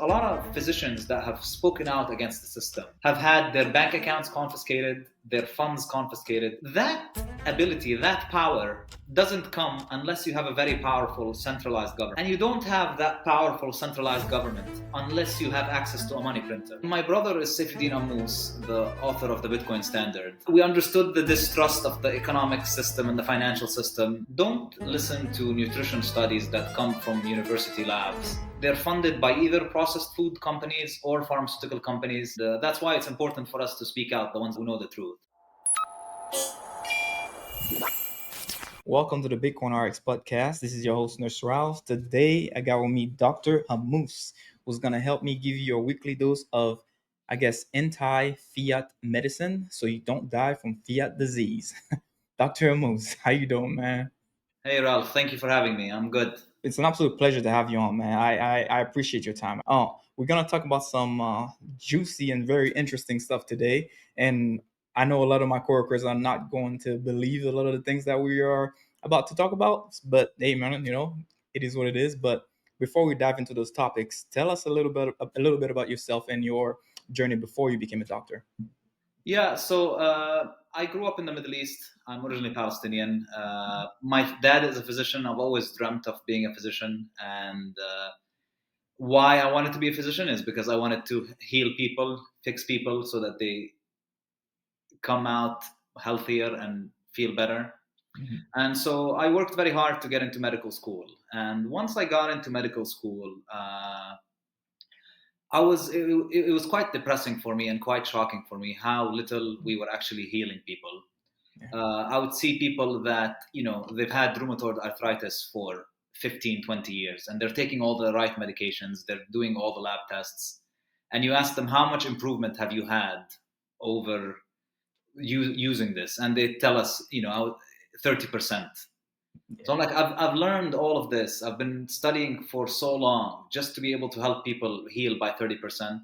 A lot of physicians that have spoken out against the system have had their bank accounts confiscated, their funds confiscated. That ability, that power doesn't come unless you have a very powerful centralized government. And you don't have that powerful centralized government unless you have access to a money printer. My brother is Ammous, the author of the Bitcoin Standard. We understood the distrust of the economic system and the financial system. Don't listen to nutrition studies that come from university labs. They're funded by either processed food companies or pharmaceutical companies. That's why it's important for us to speak out, the ones who know the truth. Welcome to the Bitcoin RX podcast. This is your host, Nurse Ralph. Today, I got with me Dr. Ammous, who's going to help me give you a weekly dose of, anti-fiat medicine so you don't die from fiat disease. Dr. Ammous, how you doing, man? Hey, Ralph, thank you for having me. I'm good. It's an absolute pleasure to have you on, man. I appreciate your time. We're going to talk about some juicy and very interesting stuff today. And I know a lot of my coworkers are not going to believe a lot of the things that we are about to talk about, but hey, man, it is what it is. But before we dive into those topics, tell us a little bit about yourself and your journey before you became a doctor. Yeah, so I grew up in the Middle East. I'm originally Palestinian. My dad is a physician. I've always dreamt of being a physician. And why I wanted to be a physician is because I wanted to heal people, fix people so that they come out healthier and feel better. Mm-hmm. And so I worked very hard to get into medical school. And once I got into medical school, it was quite depressing for me and quite shocking for me how little we were actually healing people. I would see people that, they've had rheumatoid arthritis for 15, 20 years, and they're taking all the right medications, they're doing all the lab tests. And you ask them, how much improvement have you had over using this? And they tell us, 30%. So I'm like, I've learned all of this. I've been studying for so long just to be able to help people heal by 30%.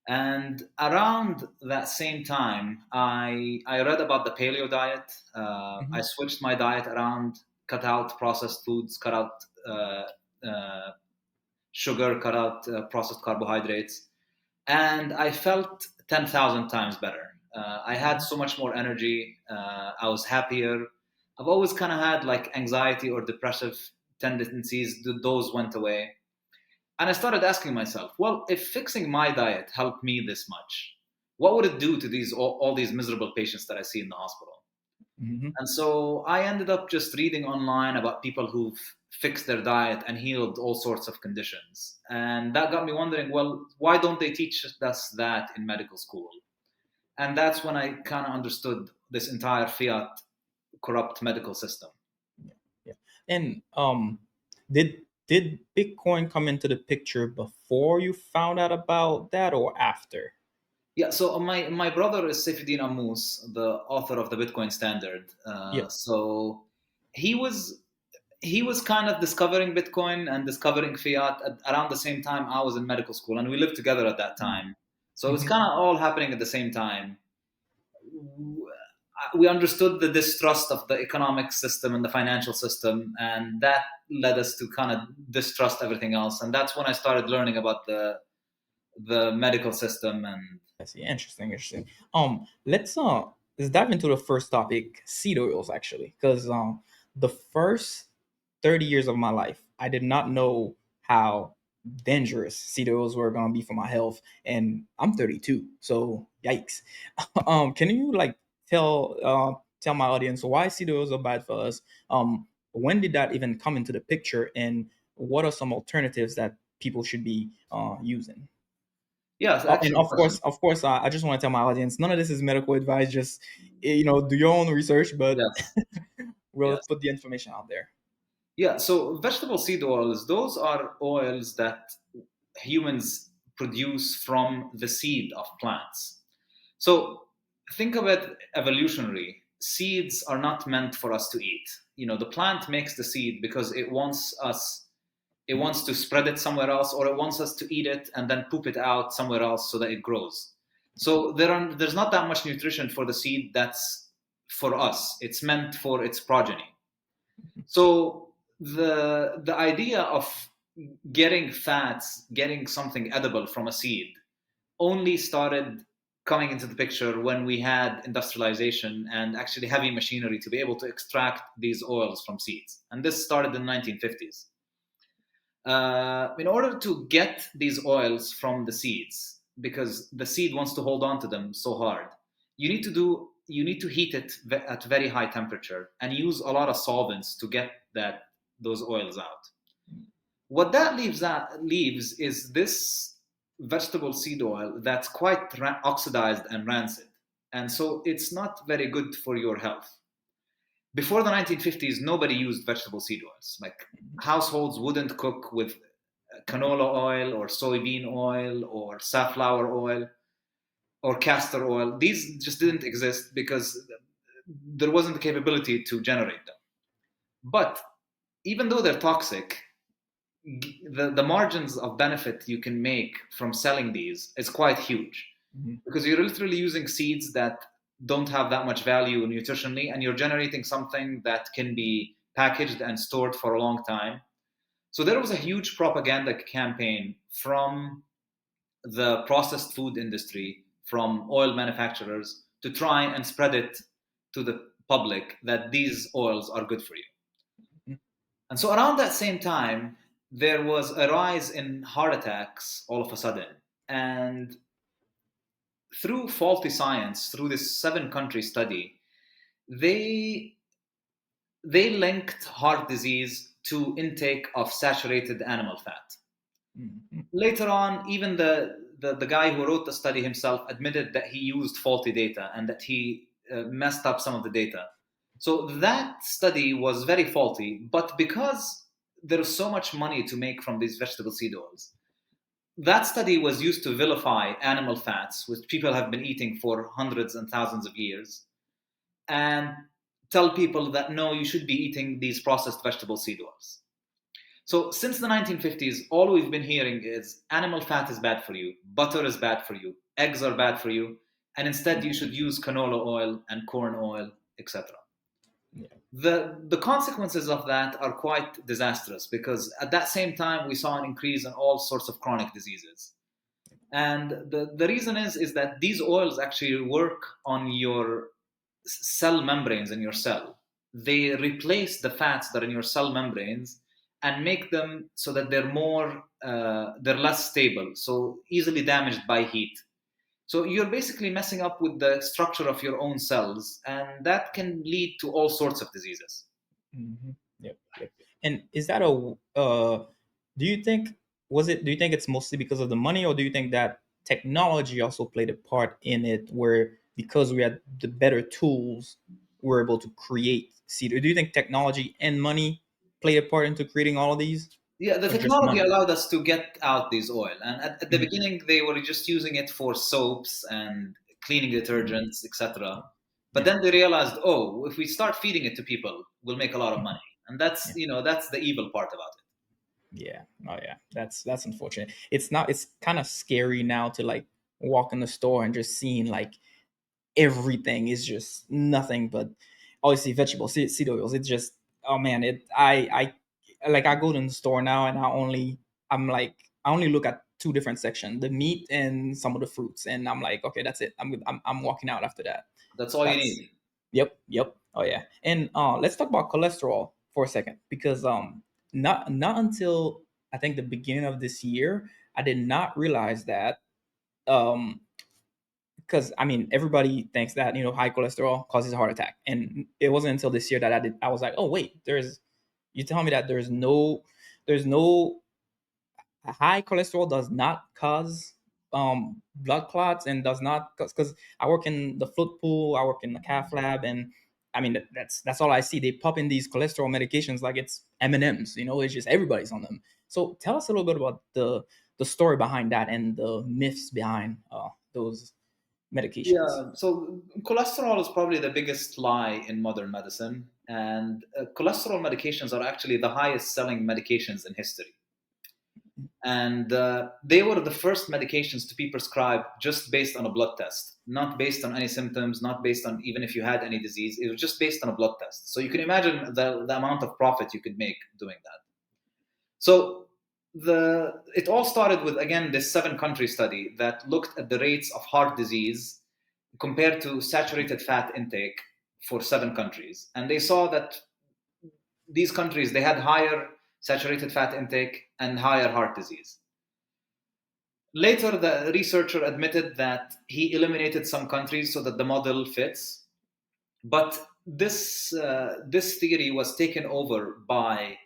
And around that same time, I read about the paleo diet. I switched my diet around, cut out processed foods, cut out sugar, cut out processed carbohydrates. And I felt 10,000 times better. I had so much more energy. I was happier. I've always kind of had like anxiety or depressive tendencies. Those went away. And I started asking myself, well, if fixing my diet helped me this much, what would it do to all these miserable patients that I see in the hospital? Mm-hmm. And so I ended up just reading online about people who've fixed their diet and healed all sorts of conditions. And that got me wondering, well, why don't they teach us that in medical school? And that's when I kind of understood this entire fiat corrupt medical system. Yeah. And did Bitcoin come into the picture before you found out about that or after? Yeah, so my brother is Ammous, the author of the Bitcoin Standard. Yeah. So he was he was kind of discovering Bitcoin and discovering fiat around the same time I was in medical school, and we lived together at that time. So it was Mm-hmm. kind of all happening at the same time. We understood the distrust of the economic system and the financial system, and that led us to kind of distrust everything else. And that's when I started learning about the medical system. And I see. Interesting. Let's dive into the first topic, seed oils, actually, because the first 30 years of my life, I did not know how dangerous seed oils were gonna be for my health, and I'm 32, so yikes. Can you tell my audience why seed oils are bad for us? When did that even come into the picture, and what are some alternatives that people should be using? yeah, it's And excellent question. of course, I just want to tell my audience, none of this is medical advice. Just do your own research, but Yes, we'll yes. put the information out there. Yeah, so vegetable seed oils, those are oils that humans produce from the seed of plants. So think of it evolutionary. Seeds are not meant for us to eat. The plant makes the seed because it wants to spread it somewhere else, or it wants us to eat it and then poop it out somewhere else so that it grows. So there's not that much nutrition for the seed that's for us. It's meant for its progeny. So the idea of getting fats, getting something edible from a seed only started coming into the picture when we had industrialization and actually heavy machinery to be able to extract these oils from seeds. And this started in the 1950s. In order to get these oils from the seeds, because the seed wants to hold on to them so hard, you need to heat it at very high temperature and use a lot of solvents to get those oils out. What that leaves is this vegetable seed oil that's quite oxidized and rancid, and so it's not very good for your health. Before the 1950s, nobody used vegetable seed oils. Like, households wouldn't cook with canola oil or soybean oil or safflower oil or castor oil. These just didn't exist because there wasn't the capability to generate them. But even though they're toxic, the margins of benefit you can make from selling these is quite huge, because you're literally using seeds that don't have that much value nutritionally, and you're generating something that can be packaged and stored for a long time. So there was a huge propaganda campaign from the processed food industry, from oil manufacturers, to try and spread it to the public that these oils are good for you. And so around that same time, there was a rise in heart attacks all of a sudden. And through faulty science, through this 7-country study, they linked heart disease to intake of saturated animal fat. Later on, even the guy who wrote the study himself admitted that he used faulty data and that he messed up some of the data. So that study was very faulty, but because there is so much money to make from these vegetable seed oils, that study was used to vilify animal fats, which people have been eating for hundreds and thousands of years, and tell people that no, you should be eating these processed vegetable seed oils. So since the 1950s, all we've been hearing is animal fat is bad for you, butter is bad for you, eggs are bad for you, and instead you should use canola oil and corn oil, etc. Yeah. The consequences of that are quite disastrous, because at that same time we saw an increase in all sorts of chronic diseases. And the reason is that these oils actually work on your cell membranes in your cell. They replace the fats that are in your cell membranes and make them so that they're less stable, so easily damaged by heat. So you're basically messing up with the structure of your own cells, and that can lead to all sorts of diseases. Yep, yep. And is that do you think do you think it's mostly because of the money, or do you think that technology also played a part in it, where because we had the better tools, we're able to create seed? Or do you think technology and money played a part into creating all of these, Yeah, the or just technology money? allowed us to get out these oil, and at the Mhm. beginning they were just using it for soaps and cleaning detergents, etc. But Yeah. then they realized, oh, if we start feeding it to people, we'll make a lot of money, and Yeah. that's the evil part about it. Yeah. Oh yeah. That's unfortunate. It's not. It's kind of scary now to like walk in the store and just seeing like everything is just nothing but obviously vegetable seed oils. It's just, oh man, I like, I go to the store now and I only look at two different sections: the meat and some of the fruits, and I'm like, okay, that's it. I'm walking out after that. That's all you That's need. Yep. Oh yeah. And let's talk about cholesterol for a second, because not until I think the beginning of this year I did not realize that, um because I mean everybody thinks that high cholesterol causes a heart attack, and it wasn't until this year that I was like, oh wait, you tell me that there's no high cholesterol does not cause blood clots, and does not, because I work in the float pool, I work in the cath lab, and I mean that's all I see. They pop in these cholesterol medications like it's M&Ms. It's just everybody's on them. So tell us a little bit about the story behind that and the myths behind those medications. Yeah, so cholesterol is probably the biggest lie in modern medicine, and cholesterol medications are actually the highest selling medications in history. And they were the first medications to be prescribed just based on a blood test, not based on any symptoms, not based on even if you had any disease. It was just based on a blood test. So you can imagine the amount of profit you could make doing that. So It all started with, again, this 7-country study that looked at the rates of heart disease compared to saturated fat intake for 7 countries. And they saw that these countries, they had higher saturated fat intake and higher heart disease. Later, the researcher admitted that he eliminated some countries so that the model fits. But this theory was taken over by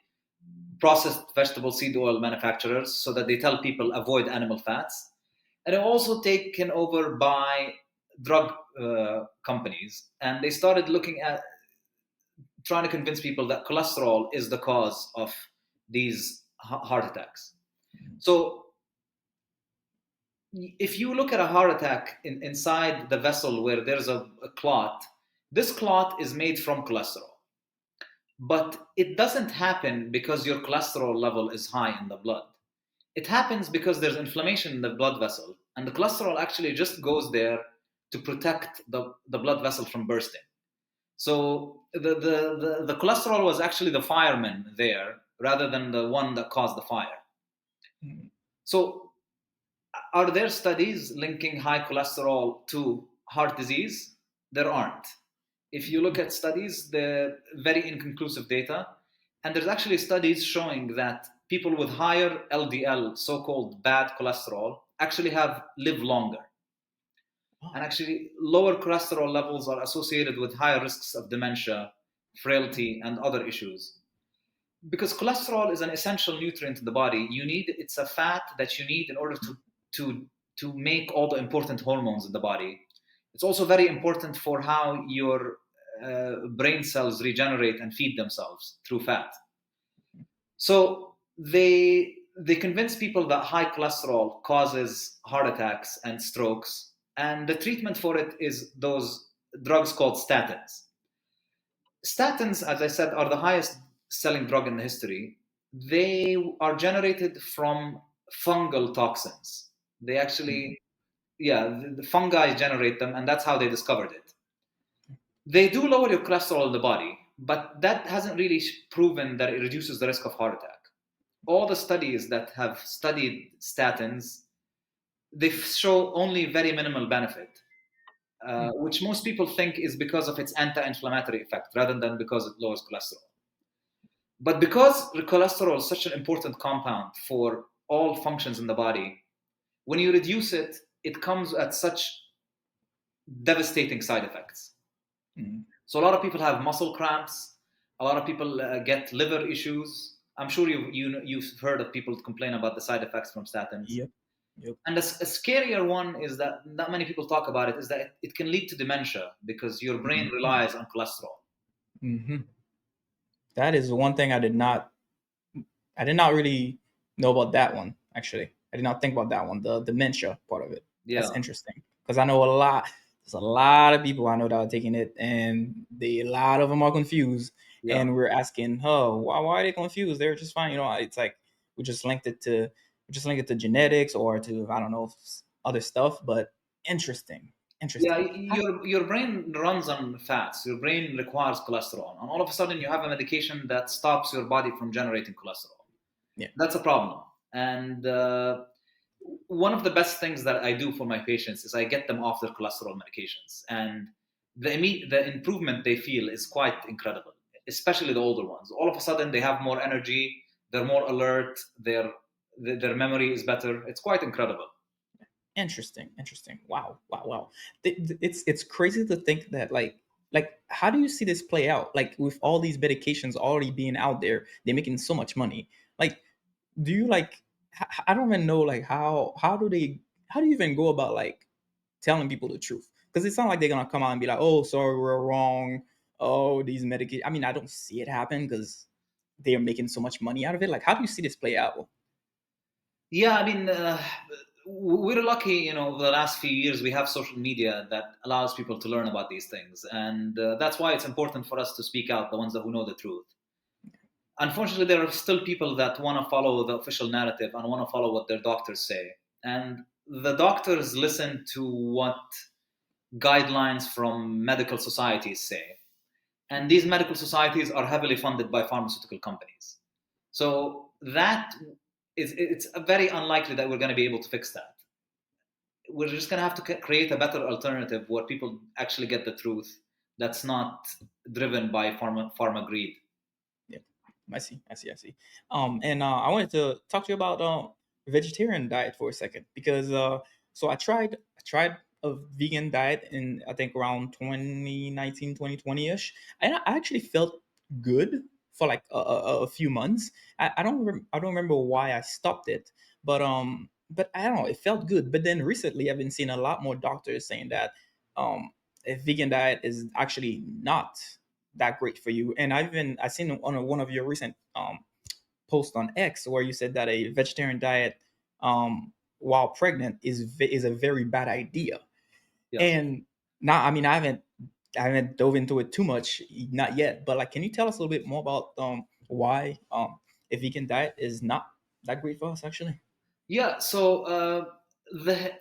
processed vegetable seed oil manufacturers, so that they tell people avoid animal fats. And it also taken over by drug companies. And they started looking at trying to convince people that cholesterol is the cause of these heart attacks. So if you look at a heart attack inside the vessel where there's a clot, this clot is made from cholesterol. But it doesn't happen because your cholesterol level is high in the blood. It happens because there's inflammation in the blood vessel, and the cholesterol actually just goes there to protect the blood vessel from bursting. So the cholesterol was actually the fireman there rather than the one that caused the fire. So are there studies linking high cholesterol to heart disease? There aren't. If you look at studies, they're very inconclusive data. And there's actually studies showing that people with higher LDL, so-called bad cholesterol, actually live longer. And actually, lower cholesterol levels are associated with higher risks of dementia, frailty, and other issues. Because cholesterol is an essential nutrient in the body. It's a fat that you need in order to make all the important hormones in the body. It's also very important for how your brain cells regenerate and feed themselves through fat. So they convince people that high cholesterol causes heart attacks and strokes, and the treatment for it is those drugs called statins. Statins, as I said, are the highest selling drug in history. They are generated from fungal toxins. They actually, the fungi generate them, and that's how they discovered it. They do lower your cholesterol in the body, but that hasn't really proven that it reduces the risk of heart attack. All the studies that have studied statins, they show only very minimal benefit, which most people think is because of its anti-inflammatory effect rather than because it lowers cholesterol. But because cholesterol is such an important compound for all functions in the body, when you reduce it, it comes at such devastating side effects. So a lot of people have muscle cramps. A lot of people get liver issues. I'm sure you've heard of people complain about the side effects from statins. Yep. And a scarier one is that not many people talk about it, is that it can lead to dementia because your brain relies on cholesterol. That is one thing I did not really know about that one, actually. I did not think about that one, the dementia part of it. That's interesting. Because I know there's a lot of people I know that are taking it, and a lot of them are confused. And we're asking, why are they confused? They're just fine. It's like we just linked it to genetics or to, I don't know, other stuff, but interesting. Yeah, your brain runs on fats. Your brain requires cholesterol, and all of a sudden you have a medication that stops your body from generating cholesterol. Yeah, that's a problem. And one of the best things that I do for my patients is I get them off their cholesterol medications, and the improvement they feel is quite incredible, especially the older ones. All of a sudden they have more energy, they're more alert, their memory is better. It's quite incredible. Interesting. Wow. It's crazy to think that like how do you see this play out? Like with all these medications already being out there, they're making so much money. Like, do you I don't even know how do you even go about like telling people the truth? Because it's not like they're gonna come out and be like, oh, sorry, we're wrong. Oh, these medications. I mean, I don't see it happen because they are making so much money out of it. Like, how do you see this play out? Yeah, I mean, we're lucky, over the last few years, we have social media that allows people to learn about these things. And that's why it's important for us to speak out, the ones who know the truth. Unfortunately, there are still people that want to follow the official narrative and want to follow what their doctors say. And the doctors listen to what guidelines from medical societies say. And these medical societies are heavily funded by pharmaceutical companies. So that it's very unlikely that we're going to be able to fix that. We're just going to have to create a better alternative where people actually get the truth that's not driven by pharma greed. Yeah, I see. And I wanted to talk to you about vegetarian diet for a second because so I tried a vegan diet in I think around 2019, 2020 ish, and I actually felt good for like a few months. I don't remember why I stopped it, but I don't know, it felt good. But then recently I've been seeing a lot more doctors saying that a vegan diet is actually not that great for you. And I seen on one of your recent posts on X where you said that a vegetarian diet while pregnant is a very bad idea. Yes. And now, I mean, I haven't dove into it too much, not yet. But like, can you tell us a little bit more about why a vegan diet is not that great for us actually? Yeah. So the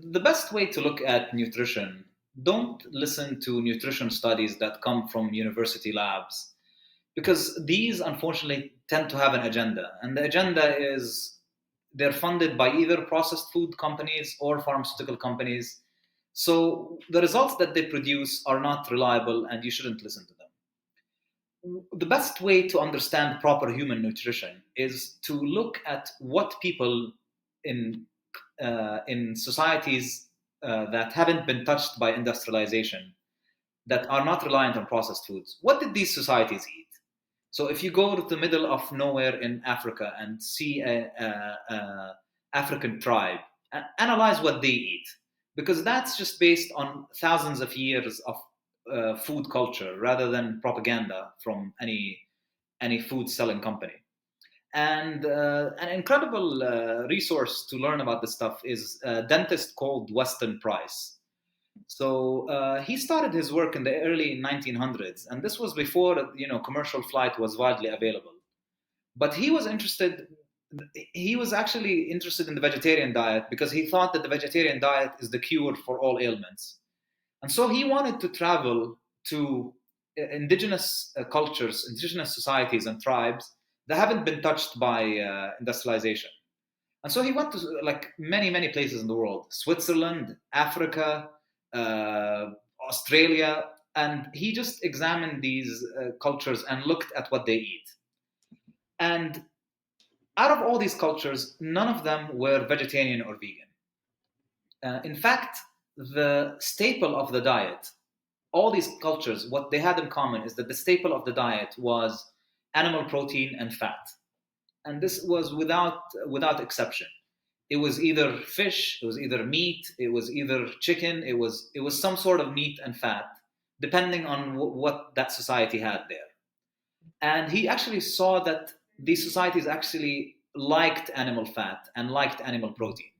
the best way to look at nutrition, don't listen to nutrition studies that come from university labs, because these unfortunately tend to have an agenda, and the agenda is they're funded by either processed food companies or pharmaceutical companies. So the results that they produce are not reliable, and you shouldn't listen to them. The best way to understand proper human nutrition is to look at what people in in societies that haven't been touched by industrialization, that are not reliant on processed foods. What did these societies eat? So if you go to the middle of nowhere in Africa and see a African tribe, analyze what they eat, because that's just based on thousands of years of food culture rather than propaganda from any food selling company. And an incredible resource to learn about this stuff is a dentist called Weston Price. So he started his work in the early 1900s, and this was before commercial flight was widely available. But he was actually interested in the vegetarian diet because he thought that the vegetarian diet is the cure for all ailments. And so he wanted to travel to indigenous cultures, indigenous societies, and tribes that haven't been touched by industrialization. And so he went to like many places in the world: Switzerland, Africa, uh, Australia, and he just examined these cultures and looked at what they eat. And out of all these cultures, none of them were vegetarian or vegan. In fact, the staple of the diet, all these cultures, what they had in common is that the staple of the diet was animal protein and fat. And this was without exception. It was either fish, it was either meat, it was either chicken, it was some sort of meat and fat, depending on what that society had there. And he actually saw that these societies actually liked animal fat and liked animal protein.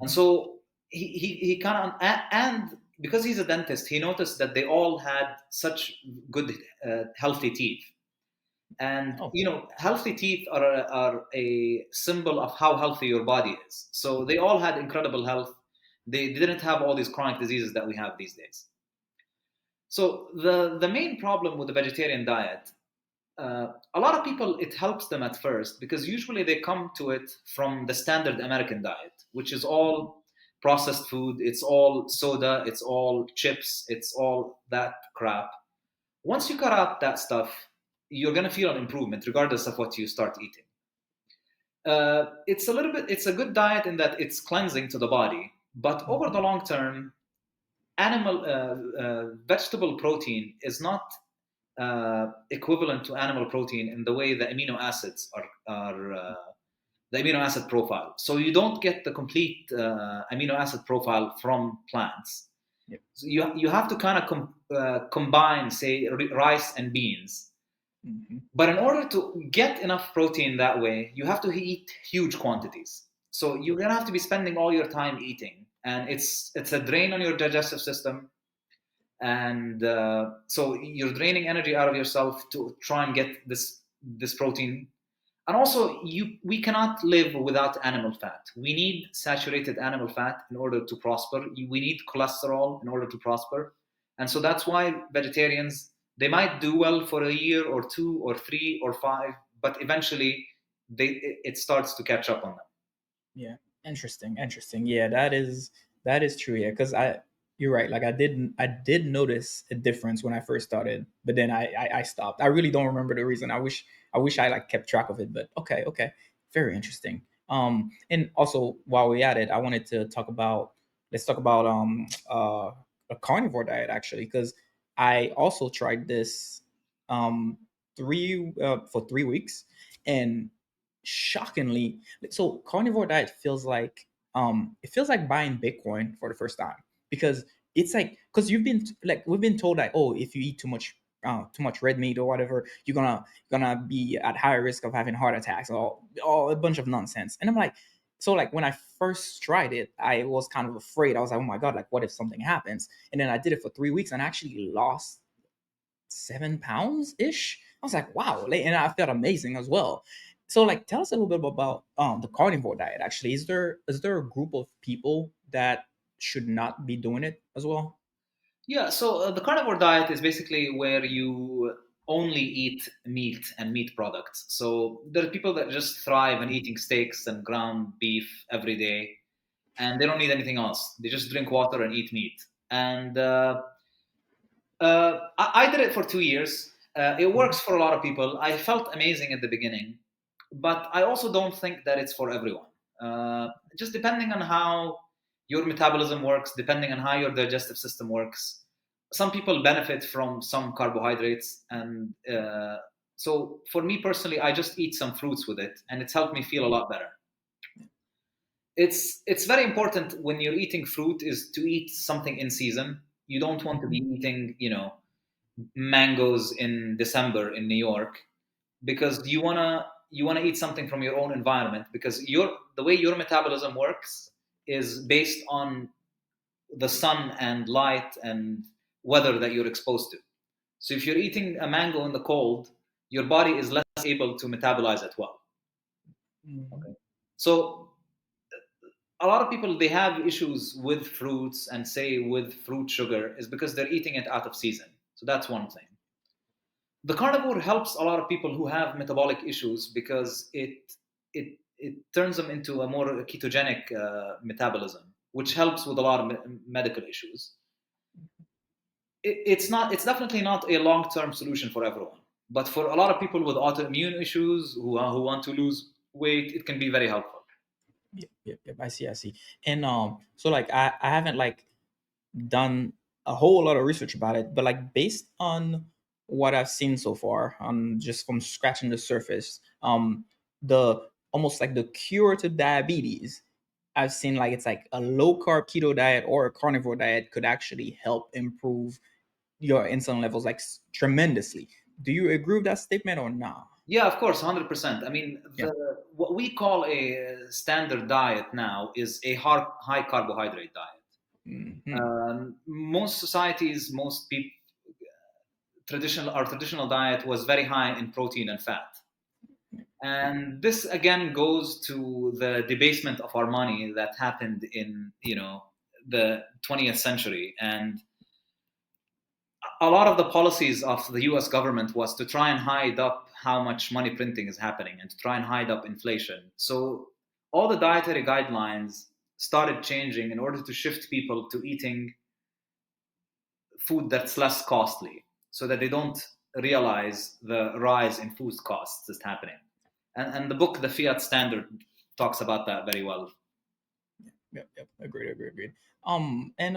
And Mhm. so he kind of, and because he's a dentist, he noticed that they all had such good healthy teeth. And Oh, healthy teeth are a symbol of how healthy your body is. So they all had incredible health. They didn't have all these chronic diseases that we have these days. So the main problem with the vegetarian diet, a lot of people, it helps them at first because usually they come to it from the standard American diet, which is all processed food, it's all soda, it's all chips, it's all that crap. Once you cut out that stuff, you're going to feel an improvement regardless of what you start eating. It's a good diet in that it's cleansing to the body, but over the long term, vegetable protein is not equivalent to animal protein in the way the amino acids are the amino acid profile. So you don't get the complete amino acid profile from plants. yep. So you have to kind of combine, say, rice and beans. Mhm. But in order to get enough protein that way, you have to eat huge quantities. So you're gonna have to be spending all your time eating, and it's a drain on your digestive system. And so you're draining energy out of yourself to try and get this protein. And also, we cannot live without animal fat. We need saturated animal fat in order to prosper. We need cholesterol in order to prosper. And so that's why vegetarians, they might do well for a year or two or three or five, but eventually it starts to catch up on them. Yeah, interesting. Yeah, that is true. Yeah, because you're right. Like I did notice a difference when I first started, but then I stopped. I really don't remember the reason. I wish I like kept track of it, but okay, very interesting. And also while we're at it, I wanted to talk about let's talk about a carnivore diet actually, because I also tried this um three for 3 weeks, and shockingly, so carnivore diet feels like it feels like buying Bitcoin for the first time, because it's like, because we've been told that, oh, if you eat too much red meat or whatever, you're gonna be at higher risk of having heart attacks, or all a bunch of nonsense. And I'm like, so like when I first tried it, I was kind of afraid. I was like, oh my god, like what if something happens? And then I did it for 3 weeks and I actually lost 7 pounds ish. I was like, wow, and I felt amazing as well. So, like, tell us a little bit about the carnivore diet. Actually, is there a group of people that should not be doing it as well? Yeah, so the carnivore diet is basically where you only eat meat and meat products. So there are people that just thrive on eating steaks and ground beef every day, and they don't need anything else. They just drink water and eat meat. And I did it for 2 years. It Mhm. works for a lot of people. I felt amazing at the beginning, but I also don't think that it's for everyone. Just depending on how your metabolism works, depending on how your digestive system works. Some people benefit from some carbohydrates, and so for me personally, I just eat some fruits with it, and it's helped me feel a lot better. It's very important when you're eating fruit is to eat something in season. You don't want to be Mhm. eating, mangoes in December in New York, because you wanna eat something from your own environment, because the way your metabolism works is based on the sun and light and weather that you're exposed to. So if you're eating a mango in the cold, your body is less able to metabolize it well. Mhm. Okay. So a lot of people, they have issues with fruits and say with fruit sugar is because they're eating it out of season. So that's one thing. The carnivore helps a lot of people who have metabolic issues because it turns them into a more ketogenic metabolism, which helps with a lot of medical issues. It's definitely not a long-term solution for everyone, but for a lot of people with autoimmune issues who want to lose weight, it can be very helpful. Yep. I see. And so like I haven't like done a whole lot of research about it, but like based on what I've seen so far, on just from scratching the surface, the almost like the cure to diabetes, I've seen like it's like a low carb keto diet or a carnivore diet could actually help improve your insulin levels like tremendously. Do you agree with that statement or not? Yeah, of course, 100%. I mean, Yeah. what we call a standard diet now is a high carbohydrate diet. Hmm. Most societies, most people, our traditional diet was very high in protein and fat. And this again goes to the debasement of our money that happened in, the 20th century. And a lot of the policies of the US government was to try and hide up how much money printing is happening and to try and hide up inflation. So all the dietary guidelines started changing in order to shift people to eating food that's less costly so that they don't realize the rise in food costs that's happening. And the book, The Fiat Standard, talks about that very well. Yep. Agreed. And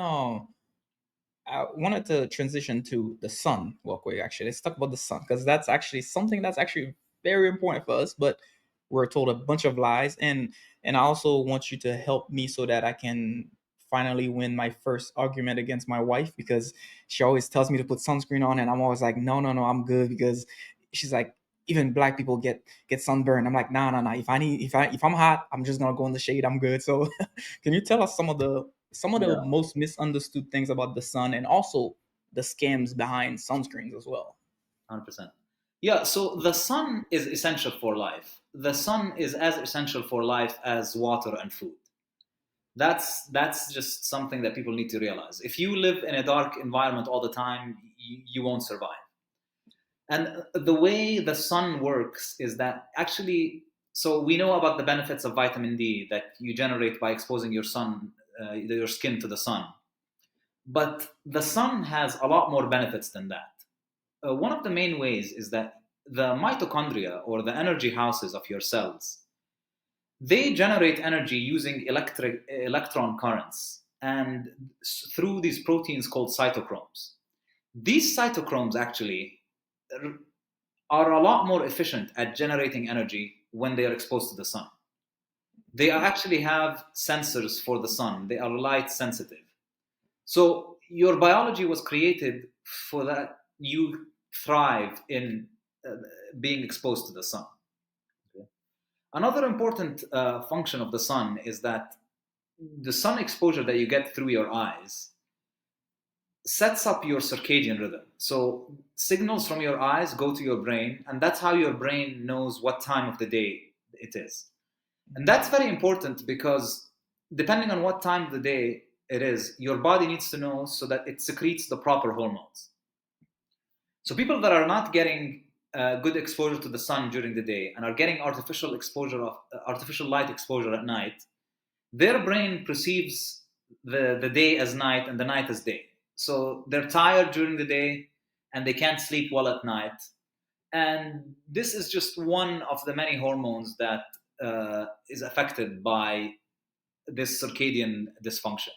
I wanted to transition to the sun real quick. Actually, let's talk about the sun, because that's actually something that's actually very important for us. But we're told a bunch of lies, and I also want you to help me so that I can finally win my first argument against my wife, because she always tells me to put sunscreen on, and I'm always like, no, I'm good, because she's like, even black people get sunburned. I'm like, nah. If I'm hot, I'm just gonna go in the shade. I'm good. So, can you tell us some of the Yeah, most misunderstood things about the sun, and also the scams behind sunscreens as well? 100%. Yeah, so the sun is essential for life. The sun is as essential for life as water and food. That's just something that people need to realize. If you live in a dark environment all the time, you won't survive. And the way the sun works is that actually So we know about the benefits of vitamin D that you generate by exposing your skin to the sun. But the sun has a lot more benefits than that. One of the main ways is that the mitochondria, or the energy houses of your cells, they generate energy using electron currents and through these proteins called cytochromes. These cytochromes actually are a lot more efficient at generating energy when they are exposed to the sun. They actually have sensors for the sun. They are light sensitive. So your biology was created for that you thrive in being exposed to the sun. Okay. Another important function of the sun is that the sun exposure that you get through your eyes sets up your circadian rhythm. So signals from your eyes go to your brain, and that's how your brain knows what time of the day it is. And that's very important because depending on what time of the day it is, your body needs to know so that it secretes the proper hormones. So people that are not getting good exposure to the sun during the day and are getting artificial light exposure at night, their brain perceives the day as night and the night as day. So they're tired during the day and they can't sleep well at night. And this is just one of the many hormones that is affected by this circadian dysfunction.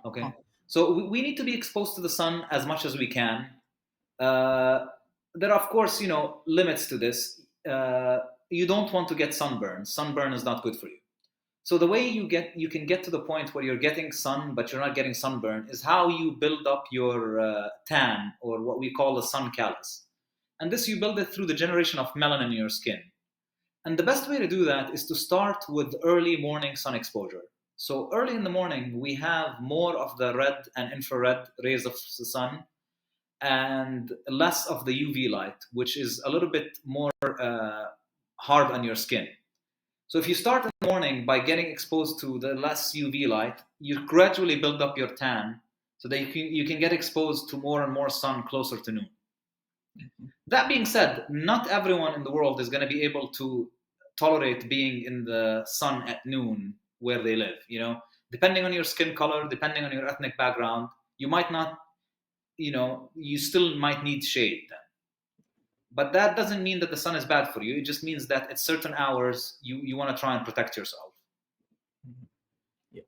Okay. Huh. So we need to be exposed to the sun as much as we can. There are, of course, limits to this. You don't want to get sunburn. Sunburn is not good for you. So the way you can get to the point where you're getting sun, but you're not getting sunburn, is how you build up your tan, or what we call the sun callus. And this, you build it through the generation of melanin in your skin. And the best way to do that is to start with early morning sun exposure. So early in the morning, we have more of the red and infrared rays of the sun and less of the UV light, which is a little bit more hard on your skin. So if you start in the morning by getting exposed to the less UV light, you gradually build up your tan so that you can get exposed to more and more sun closer to noon. That being said, not everyone in the world is going to be able to tolerate being in the sun at noon where they live. Depending on your skin color, depending on your ethnic background, you might not, you still might need shade then. But that doesn't mean that the sun is bad for you. It just means that at certain hours, you want to try and protect yourself. Yeah.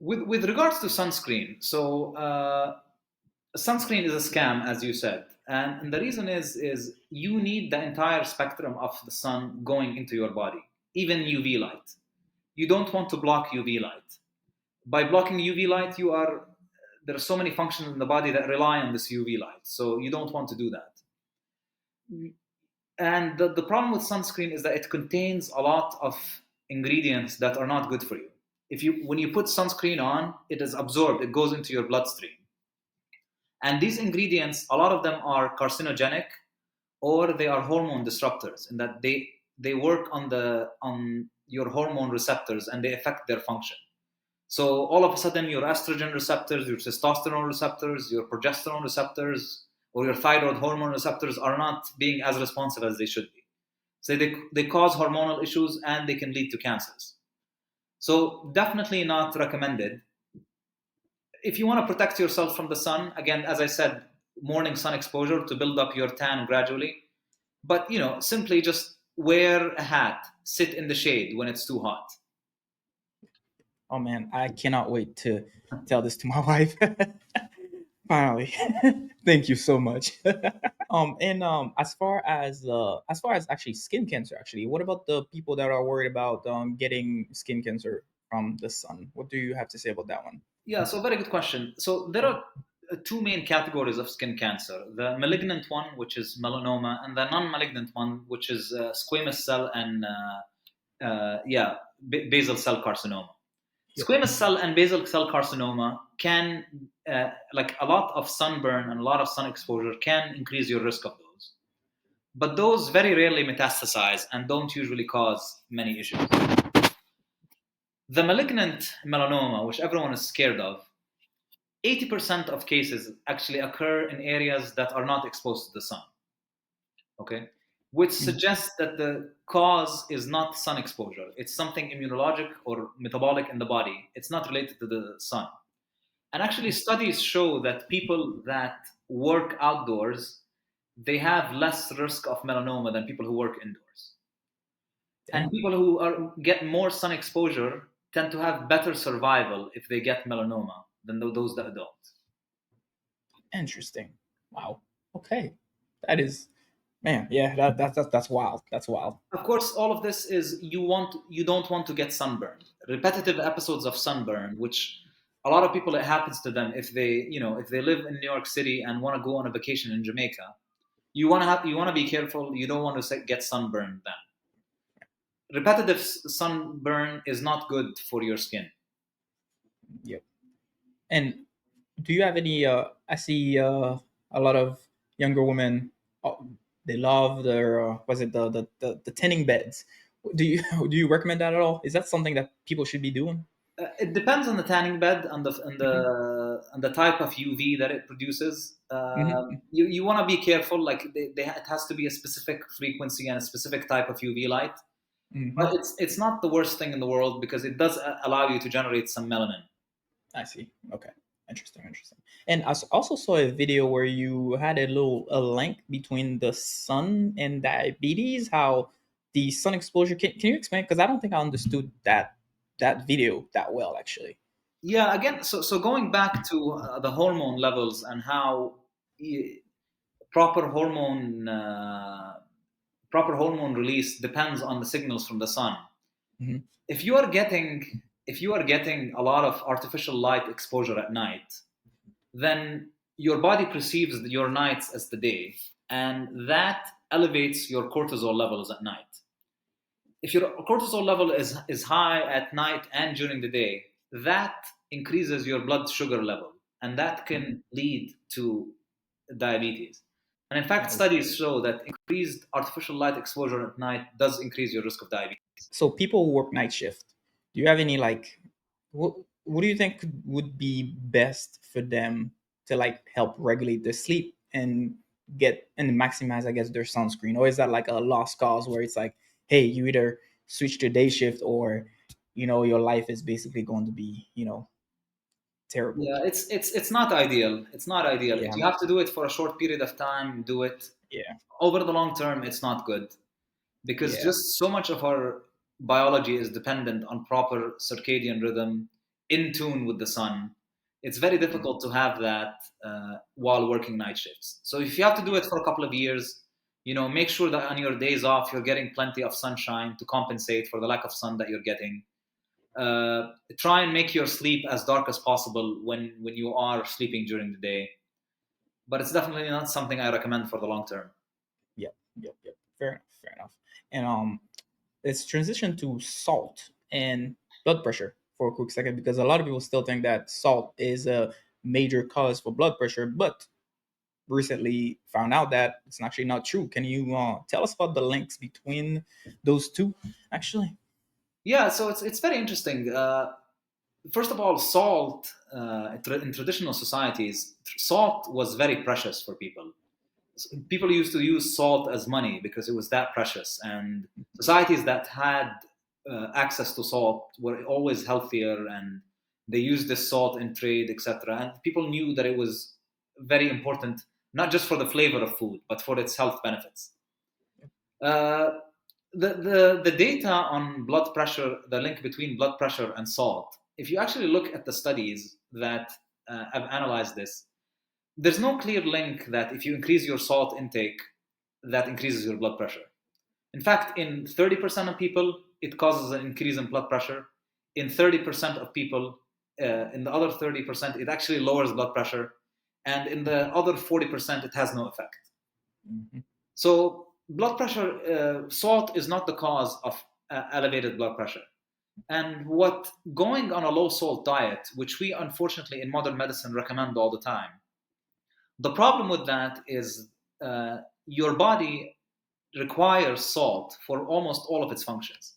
With regards to sunscreen, so sunscreen is a scam, as you said. And the reason is you need the entire spectrum of the sun going into your body, even UV light. You don't want to block UV light. By blocking UV light, there are so many functions in the body that rely on this UV light. So you don't want to do that. And the problem with sunscreen is that it contains a lot of ingredients that are not good for you. When you put sunscreen on, it is absorbed, it goes into your bloodstream. And these ingredients, a lot of them are carcinogenic, or they are hormone disruptors, in that they work on your hormone receptors and they affect their function. So all of a sudden, your estrogen receptors, your testosterone receptors, your progesterone receptors, or your thyroid hormone receptors are not being as responsive as they should be. So they cause hormonal issues and they can lead to cancers. So definitely not recommended. If you want to protect yourself from the sun, again, as I said, morning sun exposure to build up your tan gradually. But simply just wear a hat, sit in the shade when it's too hot. Oh man, I cannot wait to tell this to my wife. Finally, thank you so much. And as far as actually skin cancer, actually, what about the people that are worried about getting skin cancer from the sun? What do you have to say about that one? Yeah, so very good question. So there are two main categories of skin cancer: the malignant one, which is melanoma, and the non-malignant one, which is squamous cell and basal cell carcinoma. Yep. Squamous cell and basal cell carcinoma can, like a lot of sunburn and a lot of sun exposure, can increase your risk of those. But those very rarely metastasize and don't usually cause many issues. The malignant melanoma, which everyone is scared of, 80% of cases actually occur in areas that are not exposed to the sun. Okay? which Mm. suggests that the cause is not sun exposure. It's something immunologic or metabolic in the body. It's not related to the sun. And actually, studies show that people that work outdoors, they have less risk of melanoma than people who work indoors. And Damn. people who get more sun exposure tend to have better survival if they get melanoma than those that don't. Interesting. Wow. Okay. That is, man. Yeah. That's wild. That's wild. Of course, all of this is you don't want to get sunburned. Repetitive episodes of sunburn, which a lot of people it happens to them if they live in New York City and want to go on a vacation in Jamaica. You want to be careful. You don't want to get sunburned then. Repetitive sunburn is not good for your skin. Yep. And do you have any? I see a lot of younger women. They love their was it the tanning beds? Do you do you recommend that at all? Is that something that people should be doing? It depends on the tanning bed and Hmm. the type of UV that it produces. Hmm. You want to be careful. Like it has to be a specific frequency and a specific type of UV light. Hmm. But it's not the worst thing in the world because it does allow you to generate some melanin. I see. Okay. Interesting. Interesting. And also saw a video where you had a link between the sun and diabetes. How the sun exposure can you explain? Because I don't think I understood that video that well actually. Yeah, again, so going back to the hormone levels and how y- proper hormone uh, proper hormone release depends on the signals from the sun. Hmm. If you are getting if you are getting a lot of artificial light exposure at night, then your body perceives your nights as the day, and that elevates your cortisol levels at night. If your cortisol level is high at night and during the day, that increases your blood sugar level, and that can lead to diabetes. And in fact, Oh. studies show that increased artificial light exposure at night does increase your risk of diabetes. So people who work night shift, do you have any like what do you think would be best for them to like help regulate their sleep and get and maximize I guess their sunscreen? Or is that like a lost cause where it's like, hey, you either switch to day shift or your life is basically going to be, terrible. Yeah, it's not ideal. It's not ideal. If Yeah. you have to do it for a short period of time, do it. Yeah. Over the long term, it's not good because Yeah. just so much of our biology is dependent on proper circadian rhythm in tune with the sun. It's very Mm. difficult to have that while working night shifts. So if you have to do it for a couple of years, make sure that on your days off you're getting plenty of sunshine to compensate for the lack of sun that you're getting. Try and make your sleep as dark as possible when you are sleeping during the day. But it's definitely not something I recommend for the long term. Yep. Yep. Yep. Fair enough. Fair enough. And let's transition to salt and blood pressure for a quick second because a lot of people still think that salt is a major cause for blood pressure, but recently found out that it's actually not true. Can you tell us about the links between those two, actually? Yeah, so it's very interesting. First of all, salt in traditional societies, salt was very precious for people. People used to use salt as money because it was that precious, and societies that had access to salt were always healthier, and they used this salt in trade, etc. And people knew that it was very important, not just for the flavor of food, but for its health benefits. Uh, the data on blood pressure, the link between blood pressure and salt, if you actually look at the studies that have analyzed this, there's no clear link that if you increase your salt intake, that increases your blood pressure. In fact, in 30% of people, it causes an increase in blood pressure. In 30% of people, in the other 30%, it actually lowers blood pressure. And in the other 40%, it has no effect. Mhm. So blood pressure, salt is not the cause of elevated blood pressure. And what going on a low salt diet, which we unfortunately in modern medicine recommend all the time, the problem with that is your body requires salt for almost all of its functions.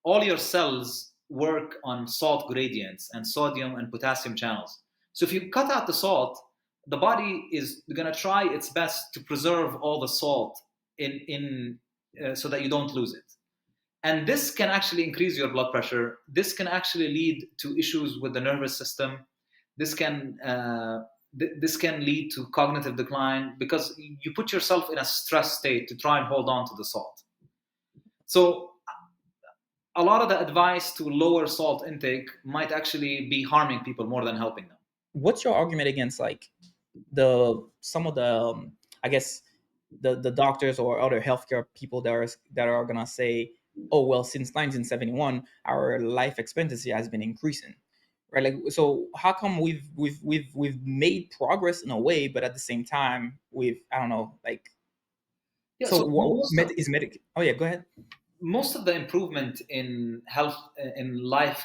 All your cells work on salt gradients and sodium and potassium channels. So if you cut out the salt, the body is going to try its best to preserve all the salt in so that you don't lose it. And this can actually increase your blood pressure. This can actually lead to issues with the nervous system. This can this can lead to cognitive decline because you put yourself in a stress state to try and hold on to the salt. So a lot of the advice to lower salt intake might actually be harming people more than helping them. What's your argument against like the some of the I guess the doctors or other healthcare people that are gonna say, oh well, since 1971 our life expectancy has been increasing, right? Like, so how come we've made progress in a way, but at the same time we've, I don't know, like, Yeah. so So what is medic? Oh yeah, go ahead. most of the improvement in health in life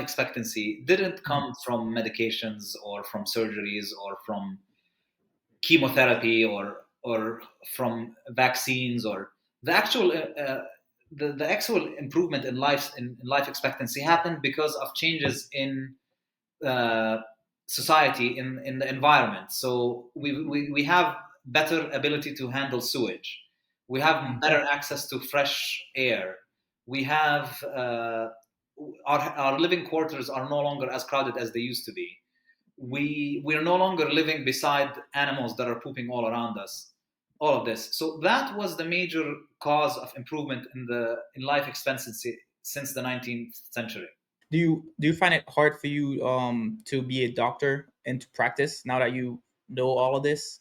expectancy didn't Mhm. come from medications or from surgeries or from chemotherapy or from vaccines or the actual the actual improvement in life expectancy happened because of changes in uh, society in the environment. So we have better ability to handle sewage. We have Mhm. better access to fresh air. We have our living quarters are no longer as crowded as they used to be. We're no longer living beside animals that are pooping all around us. All of this. So that was the major cause of improvement in life expectancy since the 19th century. Do you find it hard for you to be a doctor and to practice now that you know all of this,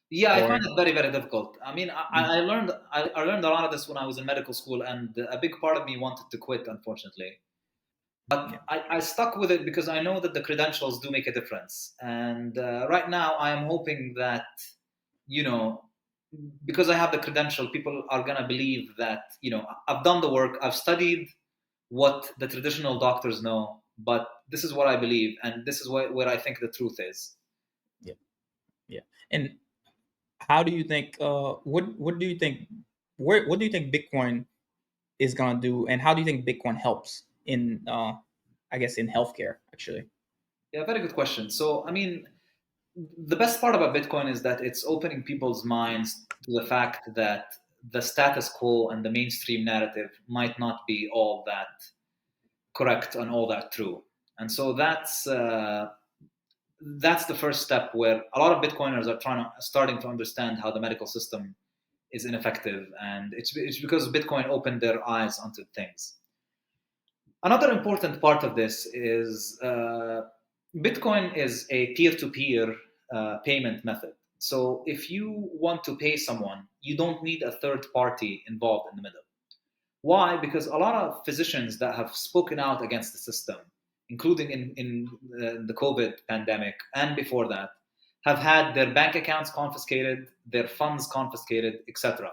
Yeah, I find or it very, very difficult. I mean, mm, I learned a lot of this when I was in medical school, and a big part of me wanted to quit, unfortunately. yeah, But I stuck with it because I know that the credentials do make a difference. And right now, I am hoping that, you know, because I have the credential, people are gonna believe that, I've done the work, I've studied what the traditional doctors know, but this is what I believe, and this is where I think the truth is. yeah, yeah. And how do you think? What do you think? What do you think Bitcoin is gonna do, and how do you think Bitcoin helps in, I guess, in healthcare actually? Yeah, very good question. So, I mean, the best part about Bitcoin is that it's opening people's minds to the fact that the status quo and the mainstream narrative might not be all that correct and all that true. And so that's the first step where a lot of Bitcoiners are starting to understand how the medical system is ineffective, and it's because Bitcoin opened their eyes onto things. Another important part of this is Bitcoin is a peer-to-peer payment method. So if you want to pay someone, you don't need a third party involved in the middle. Why? Because a lot of physicians that have spoken out against the system, including in the COVID pandemic and before that, have had their bank accounts confiscated, their funds confiscated, etc.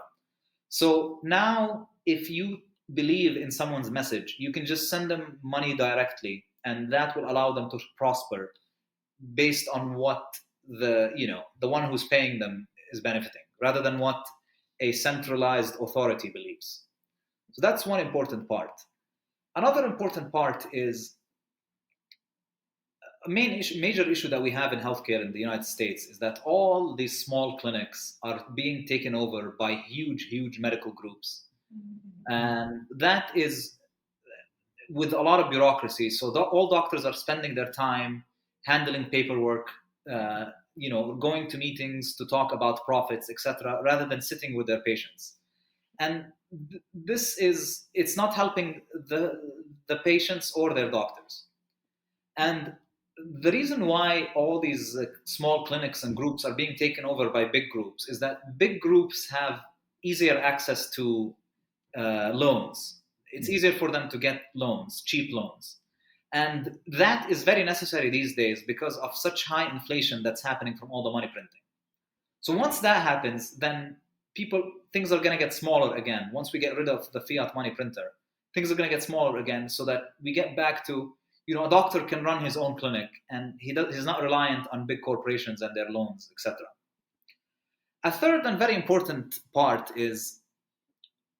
So now, if you believe in someone's message, you can just send them money directly, and that will allow them to prosper based on what the one who's paying them is benefiting, rather than what a centralized authority believes. So that's one important part. Another important part is a major issue that we have in healthcare in the United States is that all these small clinics are being taken over by huge medical groups, and that is with a lot of bureaucracy. So all doctors are spending their time handling paperwork, going to meetings to talk about profits, etc., rather than sitting with their patients. And it's not helping the patients or their doctors. And the reason why all these small clinics and groups are being taken over by big groups is that big groups have easier access to loans. It's easier for them to get loans, cheap loans. And that is very necessary these days because of such high inflation that's happening from all the money printing. So once that happens, then things are going to get smaller again. Once we get rid of the fiat money printer, things are going to get smaller again, so that we get back to, a doctor can run his own clinic, and he's not reliant on big corporations and their loans, etc. A third and very important part is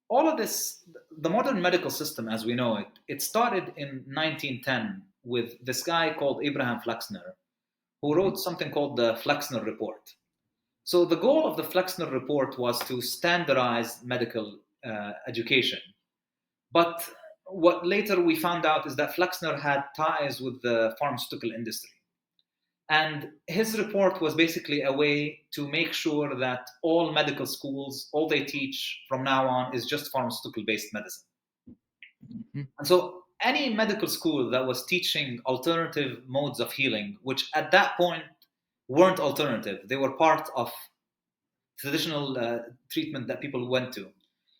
all of this. The modern medical system as we know it started in 1910 with this guy called Abraham Flexner, who wrote something called the Flexner Report. So the goal of the Flexner report was to standardize medical education. But what later we found out is that Flexner had ties with the pharmaceutical industry. And his report was basically a way to make sure that all medical schools, all they teach from now on is just pharmaceutical based medicine. Mhm. And so any medical school that was teaching alternative modes of healing, which at that point weren't alternative, they were part of traditional treatment that people went to.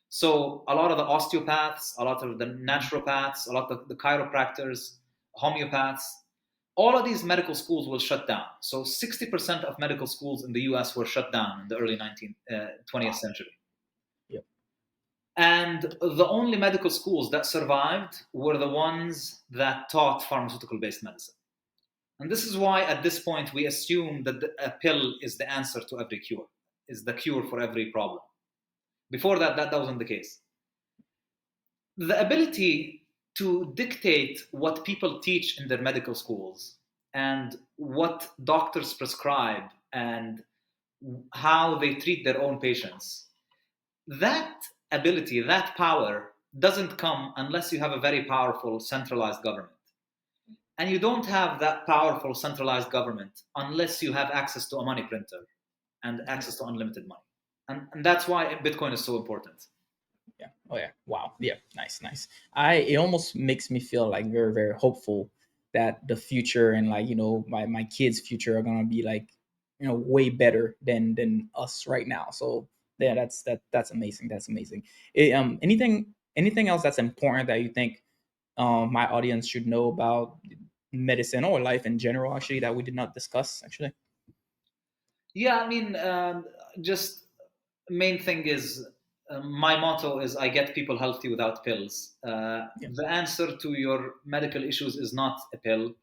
So a lot of the osteopaths, a lot of the naturopaths, a lot of the chiropractors, homeopaths, all of these medical schools will shut down. So 60% of medical schools in the US were shut down in the early 20th Wow. century. Yep. And the only medical schools that survived were the ones that taught pharmaceutical based medicine. And this is why at this point we assume that a pill is the answer to every cure, is the cure for every problem. Before that, that wasn't the case. The ability to dictate what people teach in their medical schools and what doctors prescribe and how they treat their own patients, that ability, that power doesn't come unless you have a very powerful centralized government. And you don't have that powerful centralized government unless you have access to a money printer and access to unlimited money. And that's why Bitcoin is so important. Yeah. Oh yeah. Wow. Yeah. Nice. Nice. It almost makes me feel like very, very hopeful that the future and like, my kids' future are gonna be like, way better than us right now. So yeah, that's amazing. That's amazing. Anything else that's important that you think my audience should know about medicine or life in general, actually, that we did not discuss, actually? Yeah, I mean, just main thing is my motto is I get people healthy without pills. Yeah. The answer to your medical issues is not a pill.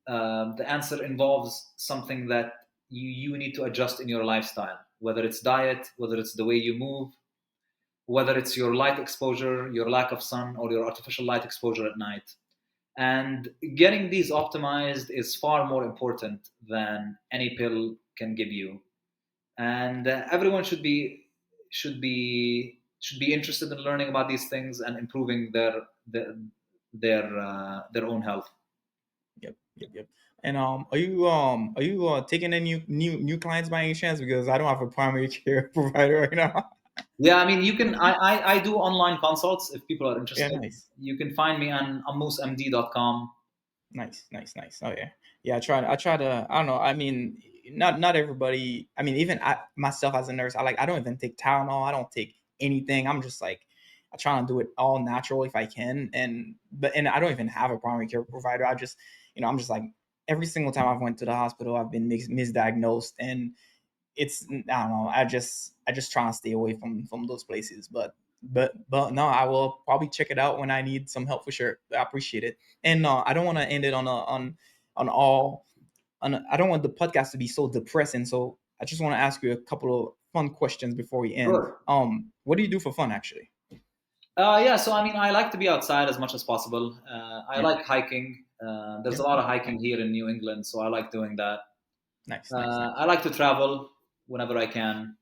The answer involves something that you need to adjust in your lifestyle, whether it's diet, whether it's the way you move, whether it's your light exposure, your lack of sun, or your artificial light exposure at night. And getting these optimized is far more important than any pill can give you. And everyone should be interested in learning about these things and improving their own health. Yep, yep, yep. And are you taking any new clients by any chance? Because I don't have a primary care provider right now. Yeah, I mean, you can. I do online consults if people are Yeah, interested. nice. You can find me on ammousmd.com. Nice, nice, nice. Oh yeah, yeah. I try to. I don't know. I mean, not everybody. I mean, even I myself as a nurse, I don't even take Tylenol. I don't take anything. I'm just like, I try to do it all natural if I can. And I don't even have a primary care provider. I'm just like every single time I've went to the hospital, I've been misdiagnosed, and I don't know. I just try to stay away from those places. But no, I will probably check it out when I need some help for sure. I appreciate it. And I don't want to end it on all I don't want the podcast to be so depressing. So I just want to ask you a couple of fun questions before we end. Sure. What do you do for fun actually? Yeah, so I mean, I like to be outside as much as possible. I Yeah. like hiking. There's Yeah. a lot of hiking here in New England, so I like doing that. Nice, nice, nice. I like to travel whenever I can.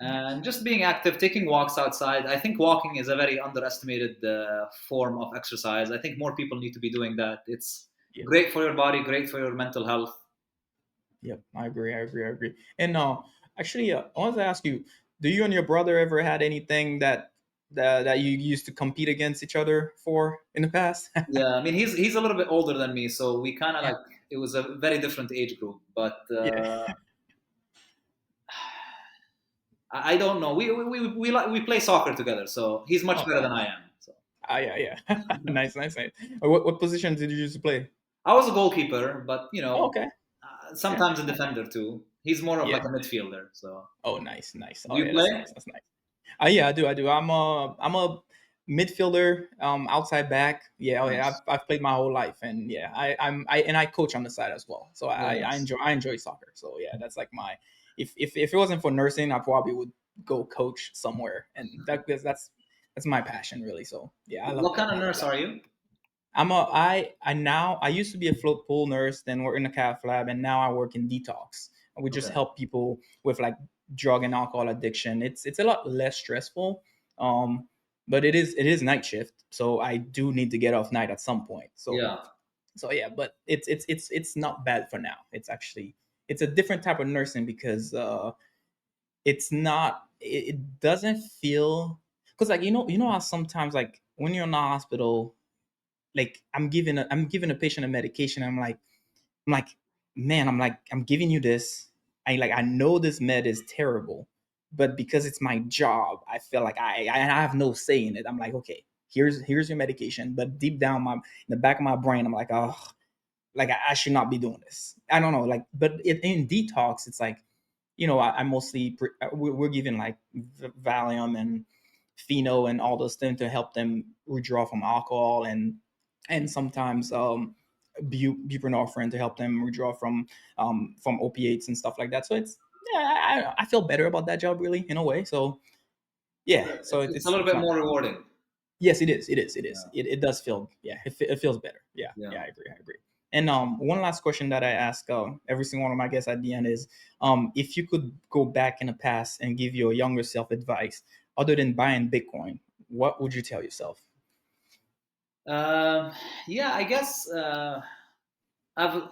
And Nice. just being active, taking walks outside. I think walking is a very underestimated form of exercise. I think more people need to be doing that. It's Yeah. great for your body, great for your mental health. Yep, I agree. I agree. I agree. And actually, I wanted to ask you: do you and your brother ever had anything that you used to compete against each other for in the past? Yeah, I mean, he's a little bit older than me, so we kind of Yeah, like it was a very different age group. But yeah. I don't know. We play soccer together, so he's much Oh, better than I nice. am. So Yeah, yeah. Nice, nice, nice. What position did you used to play? I was a goalkeeper, but Oh, okay. Yeah, sometimes a nice. defender too. He's more of Yeah. like a midfielder. So Oh, nice, nice. do Oh, you yeah, that's play? nice. That's nice. Yeah, I do. I do. I'm a midfielder, outside back. Yeah, oh yeah. Nice. I've played my whole life, and yeah, I coach on the side as well. So Very I nice. enjoy soccer. So yeah, that's like my if it wasn't for nursing, I probably would go coach somewhere, and that's my passion really. So yeah, I love What that. kind of I love nurse that. are you? I used to be a float pool nurse, then work in a cath lab, and now I work in detox. and we just Okay. help people with like drug and alcohol addiction. It's a lot less stressful, but it is night shift, so I do need to get off night at some point. So Yeah. yeah, but it's not bad for now. It's a different type of nursing because it's not it doesn't feel, because like how sometimes like when you're in the hospital, like I'm giving a patient a medication. I'm like, man, I'm giving you this. I know this med is terrible, but because it's my job, I feel like I have no say in it. I'm like, okay, here's your medication, but deep down in the back of my brain, I'm like, oh, like I should not be doing this. I don't know, like, but in detox, it's like, I mostly we're giving like Valium and Pheno and all those things to help them withdraw from alcohol, and sometimes buprenorphine to help them withdraw from opiates and stuff like that. So it's, yeah, I feel better about that job, really, in a way. So yeah, so It's a it's little it's bit not more bad. rewarding. Yes, it is. It is. It is. Yeah. It does feel. Yeah, it feels better. Yeah. Yeah. Yeah, I agree. I agree. And one last question that I ask every single one of my guests at the end is, if you could go back in the past and give your younger self advice other than buying Bitcoin, what would you tell yourself? Um, yeah, I guess I've,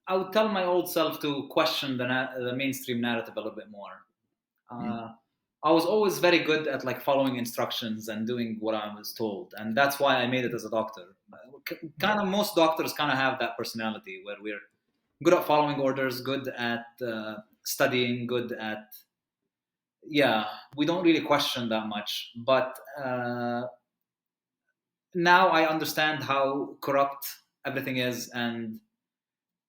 I would tell my old self to question the mainstream narrative a little bit more. Mm. Uh, I was always very good at like following instructions and doing what I was told, and that's why I made it as a doctor. Yeah. Kind of most doctors kind of have that personality where we're good at following orders, good at studying, good at, yeah, we don't really question that much. But now I understand how corrupt everything is, and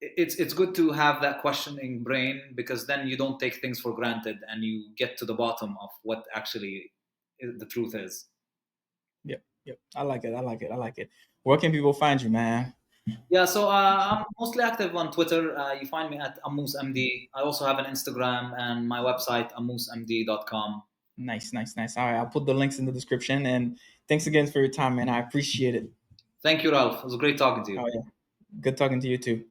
it's good to have that questioning brain, because then you don't take things for granted and you get to the bottom of what actually the truth is. Yep. Yep. I like it. I like it. I like it. Where can people find you, man? Yeah, so I'm mostly active on Twitter. You find me at Ammous MD. I also have an Instagram and my website, ammousmd.com. Nice, nice, nice. All right, I'll put the links in the description. And thanks again for your time, man. I appreciate it. Thank you, Ralph. It was great talking to you. Oh yeah, good talking to you too.